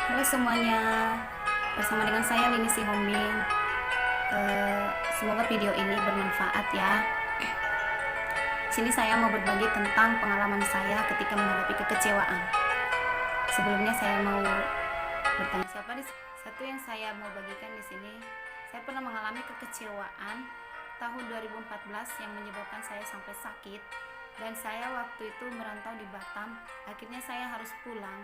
Halo semuanya, bersama dengan saya Lini Sihombing. Semoga video ini bermanfaat ya. Sini saya mau berbagi tentang pengalaman saya ketika menghadapi kekecewaan. Sebelumnya saya mau bertanya satu yang saya mau bagikan di sini. Saya pernah mengalami kekecewaan tahun 2014 yang menyebabkan saya sampai sakit, dan saya waktu itu merantau di Batam. Akhirnya saya harus pulang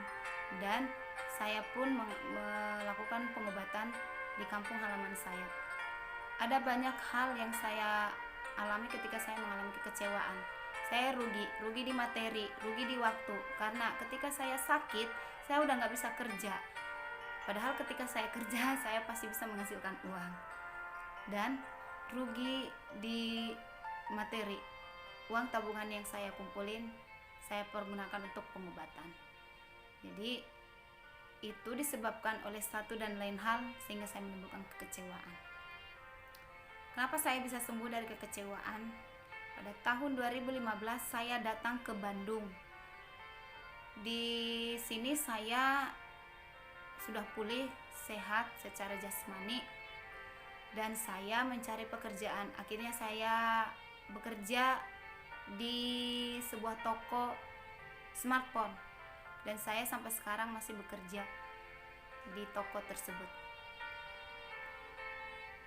dan saya pun melakukan pengobatan di kampung halaman saya. Ada banyak hal yang saya alami ketika saya mengalami kekecewaan. Saya rugi di materi, rugi di waktu, karena ketika saya sakit saya udah nggak bisa kerja, padahal ketika saya kerja saya pasti bisa menghasilkan uang. Dan rugi di materi, uang tabungan yang saya kumpulin saya pergunakan untuk pengobatan. Jadi itu disebabkan oleh satu dan lain hal sehingga saya menimbulkan kekecewaan. Kenapa saya bisa sembuh dari kekecewaan? Pada tahun 2015 saya datang ke Bandung. Di sini saya sudah pulih, sehat secara jasmani, dan saya mencari pekerjaan. Akhirnya saya bekerja di sebuah toko smartphone, dan saya sampai sekarang masih bekerja di toko tersebut.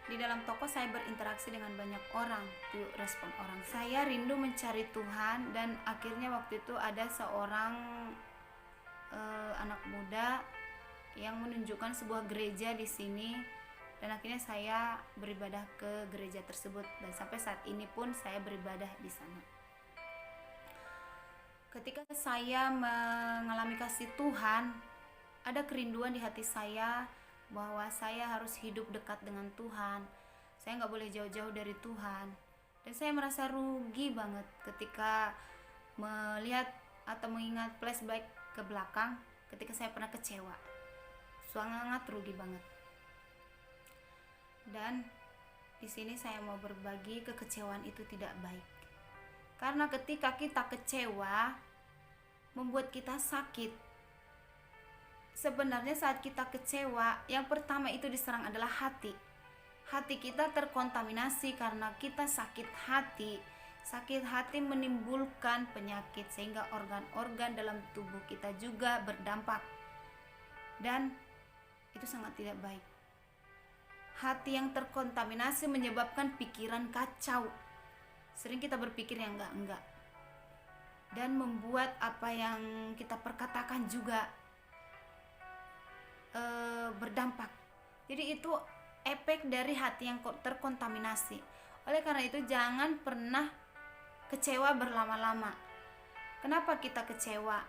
Di dalam toko saya berinteraksi dengan banyak orang, tuh respon orang. Saya rindu mencari Tuhan, dan akhirnya waktu itu ada seorang anak muda yang menunjukkan sebuah gereja di sini, dan akhirnya saya beribadah ke gereja tersebut, dan sampai saat ini pun saya beribadah di sana. Ketika saya mengalami kasih Tuhan, ada kerinduan di hati saya bahwa saya harus hidup dekat dengan Tuhan. Saya nggak boleh jauh-jauh dari Tuhan, dan saya merasa rugi banget ketika melihat atau mengingat flashback ke belakang ketika saya pernah kecewa. Sangat rugi banget. Dan di sini saya mau berbagi, kekecewaan itu tidak baik. Karena ketika kita kecewa membuat kita sakit. Sebenarnya saat kita kecewa, yang pertama itu diserang adalah hati. Hati kita terkontaminasi karena kita sakit hati. Sakit hati menimbulkan penyakit sehingga organ-organ dalam tubuh kita juga berdampak. Dan itu sangat tidak baik. Hati yang terkontaminasi menyebabkan pikiran kacau. Sering kita berpikir yang enggak-enggak, dan membuat apa yang kita perkatakan juga berdampak. Jadi itu efek dari hati yang terkontaminasi. Oleh karena itu jangan pernah kecewa berlama-lama. Kenapa kita kecewa?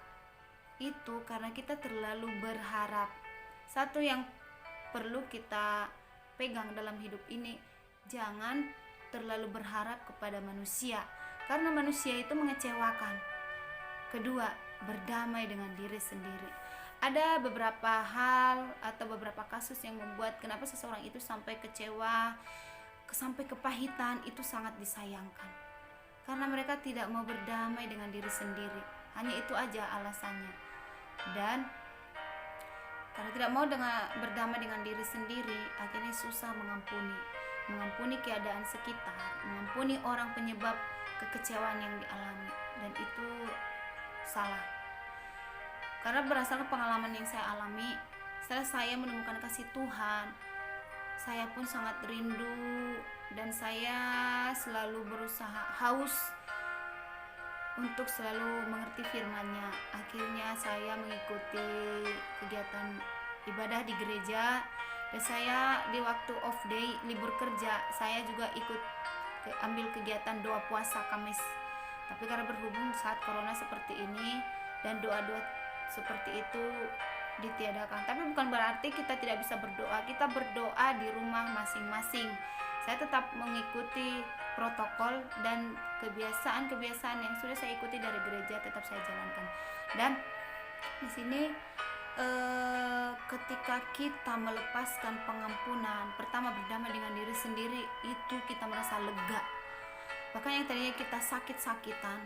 Itu karena kita terlalu berharap. Satu yang perlu kita pegang dalam hidup ini, jangan terlalu berharap kepada manusia, karena manusia itu mengecewakan. Kedua, berdamai dengan diri sendiri. Ada beberapa hal atau beberapa kasus yang membuat kenapa seseorang itu sampai kecewa, sampai kepahitan. Itu sangat disayangkan, karena mereka tidak mau berdamai dengan diri sendiri. Hanya itu aja alasannya. Dan karena tidak mau berdamai dengan diri sendiri, akhirnya susah mengampuni keadaan sekitar, mengampuni orang penyebab kekecewaan yang dialami. Dan itu salah, karena berdasarkan pengalaman yang saya alami, setelah saya menemukan kasih Tuhan, saya pun sangat rindu, dan saya selalu berusaha haus untuk selalu mengerti firman-Nya. Akhirnya saya mengikuti kegiatan ibadah di gereja, dan saya di waktu off day, libur kerja, saya juga ikut ambil kegiatan doa puasa Kamis. Tapi karena berhubung saat corona seperti ini dan doa-doa seperti itu ditiadakan, tapi bukan berarti kita tidak bisa berdoa. Kita berdoa di rumah masing-masing. Saya tetap mengikuti protokol dan kebiasaan-kebiasaan yang sudah saya ikuti dari gereja tetap saya jalankan. Dan di sini ketika kita melepaskan pengampunan, pertama berdamai dengan diri sendiri, itu kita merasa lega. Bahkan yang tadinya kita sakit-sakitan,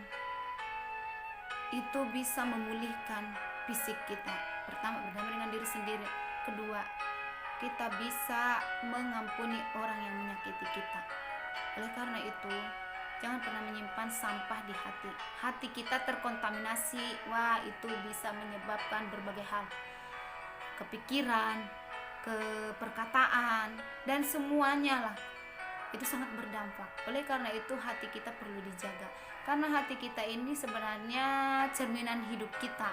itu bisa memulihkan fisik kita. Pertama, berdamai dengan diri sendiri. Kedua, kita bisa mengampuni orang yang menyakiti kita. Oleh karena itu, jangan pernah menyimpan sampah di hati. Hati kita terkontaminasi, wah itu bisa menyebabkan berbagai hal. Kepikiran, perkataan, dan semuanya lah. Itu sangat berdampak. Oleh karena itu hati kita perlu dijaga. Karena hati kita ini sebenarnya cerminan hidup kita.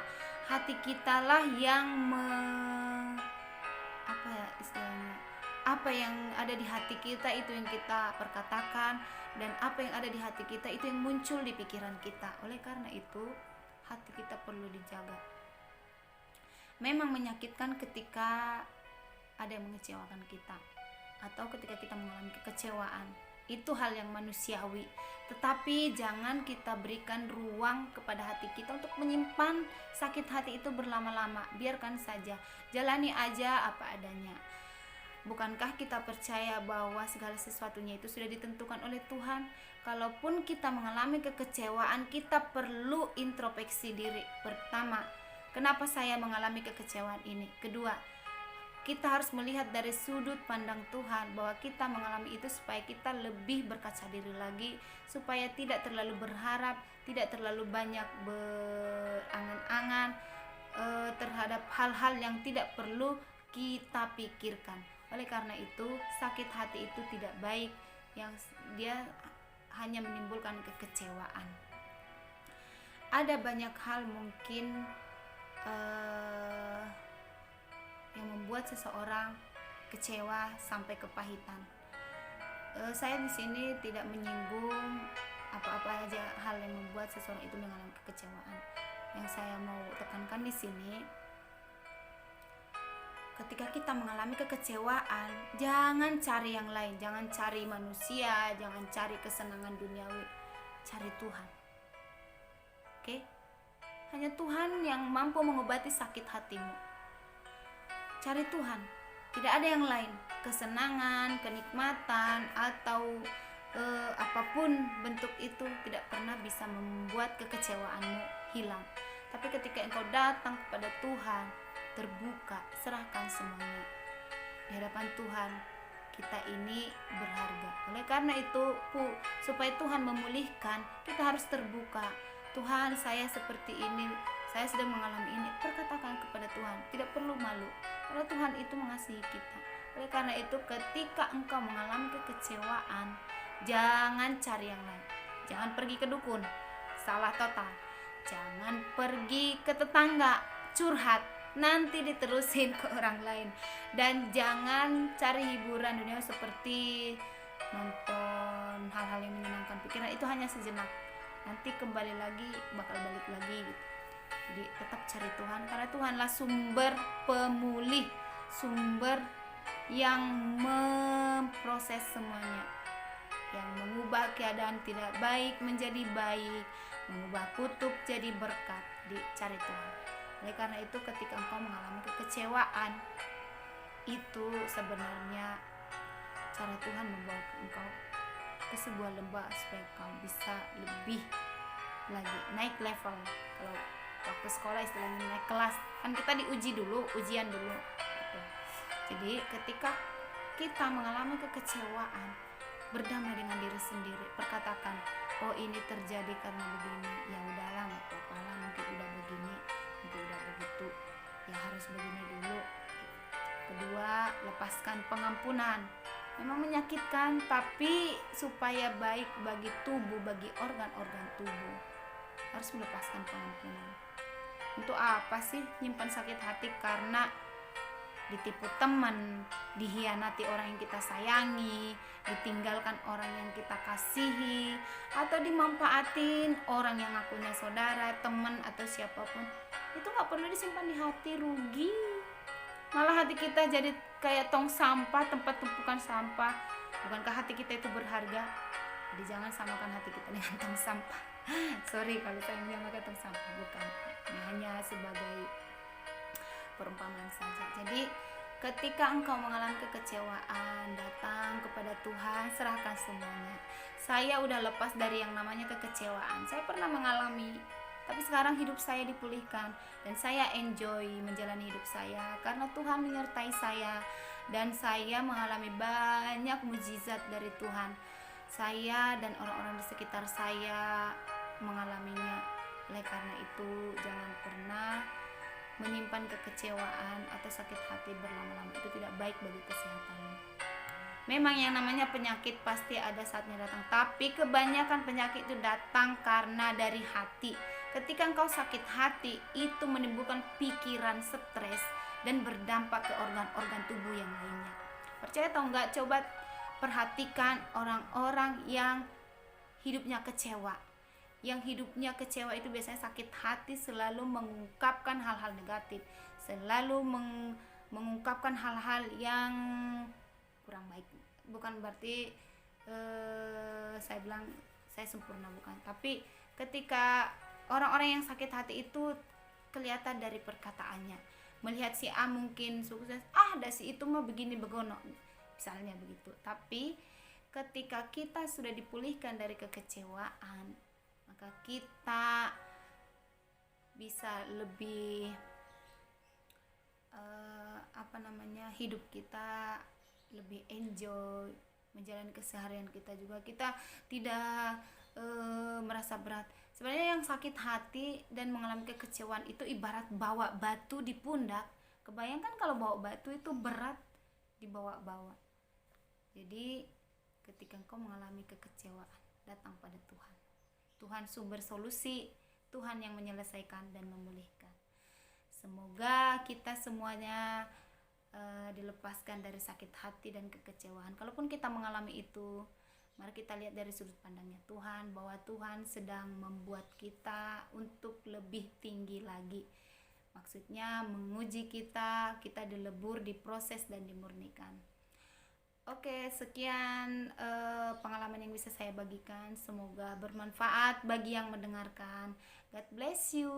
Hati kita lah yang apa yang ada di hati kita itu yang kita perkatakan, dan apa yang ada di hati kita itu yang muncul di pikiran kita. Oleh karena itu hati kita perlu dijaga. Memang menyakitkan ketika ada yang mengecewakan kita atau ketika kita mengalami kekecewaan, itu hal yang manusiawi. Tetapi jangan kita berikan ruang kepada hati kita untuk menyimpan sakit hati itu berlama-lama. Biarkan saja, jalani aja apa adanya. Bukankah kita percaya bahwa segala sesuatunya itu sudah ditentukan oleh Tuhan? Kalaupun kita mengalami kekecewaan, kita perlu introspeksi diri. Pertama, kenapa saya mengalami kekecewaan ini? Kedua, kita harus melihat dari sudut pandang Tuhan bahwa kita mengalami itu supaya kita lebih berkaca diri lagi, supaya tidak terlalu berharap, tidak terlalu banyak berangan-angan terhadap hal-hal yang tidak perlu kita pikirkan. Oleh karena itu, sakit hati itu tidak baik, yang dia hanya menimbulkan kekecewaan. Ada banyak hal mungkin yang membuat seseorang kecewa sampai kepahitan. Saya di sini tidak menyinggung apa-apa aja hal yang membuat seseorang itu mengalami kekecewaan. Yang saya mau tekankan di sini, ketika kita mengalami kekecewaan, jangan cari yang lain, jangan cari manusia, jangan cari kesenangan duniawi, cari Tuhan. Oke? Hanya Tuhan yang mampu mengobati sakit hatimu. Cari Tuhan, tidak ada yang lain. Kesenangan, kenikmatan, atau apapun bentuk itu tidak pernah bisa membuat kekecewaanmu hilang. Tapi ketika engkau datang kepada Tuhan, terbuka, serahkan semuanya di hadapan Tuhan, kita ini berharga. Oleh karena itu, supaya Tuhan memulihkan, kita harus terbuka. Tuhan, saya seperti ini, saya sedang mengalami ini. Perkatakan kepada Tuhan, tidak perlu malu, karena Tuhan itu mengasihi kita. Oleh karena itu, ketika engkau mengalami kekecewaan, jangan cari yang lain. Jangan pergi ke dukun, salah total. Jangan pergi ke tetangga, curhat, nanti diterusin ke orang lain. Dan jangan cari hiburan dunia seperti nonton hal-hal yang menyenangkan pikiran, itu hanya sejenak, nanti kembali lagi, bakal balik lagi gitu. Jadi tetap cari Tuhan, karena Tuhanlah sumber pemulih, sumber yang memproses semuanya, yang mengubah keadaan tidak baik menjadi baik, mengubah kutub jadi berkat. Dicari Tuhan. Oleh karena itu, ketika engkau mengalami kekecewaan, itu sebenarnya cara Tuhan membawa engkau ke sebuah lembah supaya engkau bisa lebih lagi naik level. Kalau waktu sekolah istilahnya naik kelas, kan kita diuji dulu, ujian dulu gitu. Jadi ketika kita mengalami kekecewaan, berdamai dengan diri sendiri, perkatakan, oh ini terjadi karena begini, ya udahlah, nggak apa-apa lah, mungkin udah begini, mungkin udah begitu, ya harus begini dulu. Kedua, lepaskan pengampunan. Memang menyakitkan, tapi supaya baik bagi tubuh, bagi organ-organ tubuh, harus melepaskan pengampunan. Untuk apa sih nyimpan sakit hati? Karena ditipu teman, dihianati orang yang kita sayangi, ditinggalkan orang yang kita kasihi, atau dimanfaatin orang yang ngakunya saudara, teman, atau siapapun. Itu gak perlu disimpan di hati, rugi. Malah hati kita jadi kayak tong sampah, tempat tumpukan sampah. Bukankah hati kita itu berharga? Jadi jangan samakan hati kita dengan tong sampah. Sorry kalau saya menyamakan tong sampah, bukan. Ini hanya sebagai perumpamaan saja. Jadi ketika engkau mengalami kekecewaan, datang kepada Tuhan, serahkan semuanya. Saya udah lepas dari yang namanya kekecewaan. Saya pernah mengalami, Tapi sekarang hidup saya dipulihkan dan saya enjoy menjalani hidup saya karena Tuhan menyertai saya dan saya mengalami banyak mukjizat dari Tuhan. Saya dan orang-orang di sekitar saya mengalaminya. Oleh karena itu, jangan pernah menyimpan kekecewaan atau sakit hati berlama-lama. Itu tidak baik bagi kesehatanmu. Memang yang namanya penyakit pasti ada saatnya datang, tapi kebanyakan penyakit itu datang karena dari hati. Ketika engkau sakit hati, itu menimbulkan pikiran stres dan berdampak ke organ-organ tubuh yang lainnya. Percaya atau enggak, coba perhatikan orang-orang yang hidupnya kecewa. Yang hidupnya kecewa itu biasanya sakit hati, selalu mengungkapkan hal-hal negatif, selalu mengungkapkan hal-hal yang kurang baik. Bukan berarti saya bilang saya sempurna, bukan, tapi ketika orang-orang yang sakit hati itu kelihatan dari perkataannya. Melihat si A mungkin sukses, ada si itu mah begini begono, misalnya begitu. Tapi ketika kita sudah dipulihkan dari kekecewaan, maka kita bisa lebih hidup kita lebih enjoy, menjalani keseharian kita juga. Kita tidak merasa berat. Sebenarnya yang sakit hati dan mengalami kekecewaan itu ibarat bawa batu di pundak. Kebayangkan kalau bawa batu itu berat dibawa-bawa. Jadi ketika engkau mengalami kekecewaan, datang pada Tuhan. Tuhan sumber solusi, Tuhan yang menyelesaikan dan memulihkan. Semoga kita semuanya dilepaskan dari sakit hati dan kekecewaan. Kalaupun kita mengalami itu, mari kita lihat dari sudut pandangnya Tuhan, bahwa Tuhan sedang membuat kita untuk lebih tinggi lagi. Maksudnya menguji kita dilebur, diproses dan dimurnikan. Oke, sekian pengalaman yang bisa saya bagikan. Semoga bermanfaat bagi yang mendengarkan. God bless you.